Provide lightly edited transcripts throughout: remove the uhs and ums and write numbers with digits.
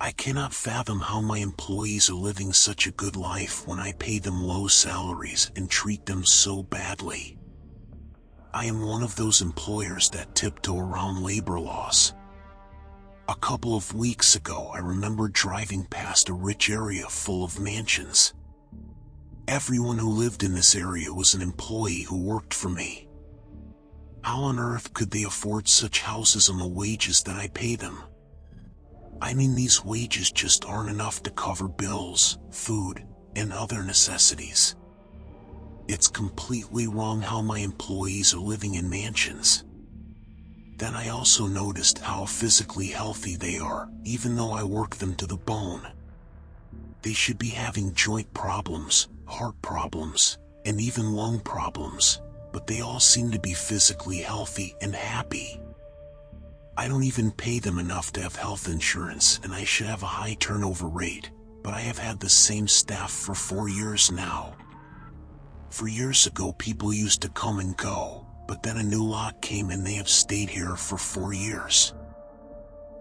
I cannot fathom how my employees are living such a good life when I pay them low salaries and treat them so badly. I am one of those employers that tiptoe around labor laws. A couple of weeks ago, I remember driving past a rich area full of mansions. Everyone who lived in this area was an employee who worked for me. How on earth could they afford such houses on the wages that I pay them? I mean, these wages just aren't enough to cover bills, food, and other necessities. It's completely wrong how my employees are living in mansions. Then I also noticed how physically healthy they are, even though I work them to the bone. They should be having joint problems, heart problems, and even lung problems, but they all seem to be physically healthy and happy. I don't even pay them enough to have health insurance, and I should have a high turnover rate, but I have had the same staff for 4 years now. 4 years ago, people used to come and go, but then a new lot came and they have stayed here for 4 years.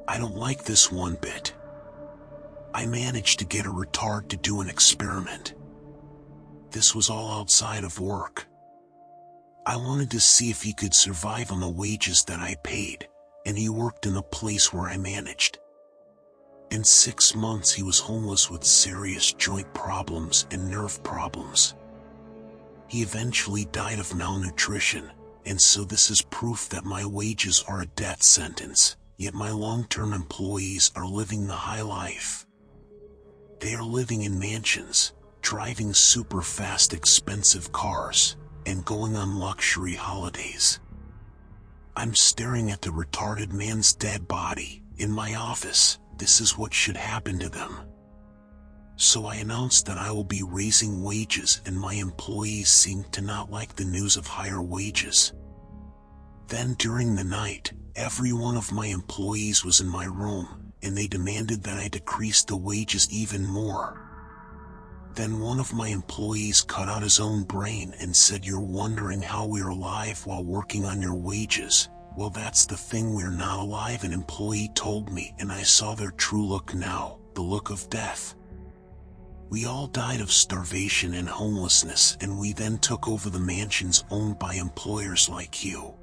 I don't like this one bit. I managed to get a retard to do an experiment. This was all outside of work. I wanted to see if he could survive on the wages that I paid, and he worked in the place where I managed. In 6 months, he was homeless with serious joint problems and nerve problems. He eventually died of malnutrition, and so this is proof that my wages are a death sentence, yet my long-term employees are living the high life. They are living in mansions, driving super fast expensive cars, and going on luxury holidays. I'm staring at the retarded man's dead body in my office. This is what should happen to them. So I announced that I will be raising wages, and my employees seemed to not like the news of higher wages. Then during the night, every one of my employees was in my room, and they demanded that I decrease the wages even more. Then one of my employees cut out his own brain and said, "You're wondering how we're alive while working on your wages. Well, that's the thing, we're not alive," an employee told me, and I saw their true look now, the look of death. We all died of starvation and homelessness, and we then took over the mansions owned by employers like you.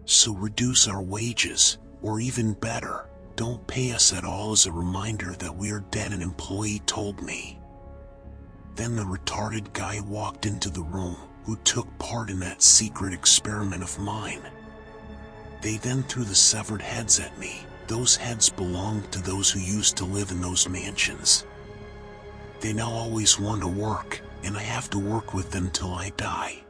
So reduce our wages, or even better, don't pay us at all, as a reminder that we are dead, an employee told me. Then the retarded guy walked into the room, who took part in that secret experiment of mine. They then threw the severed heads at me. Those heads belonged to those who used to live in those mansions. They now always want to work, and I have to work with them till I die.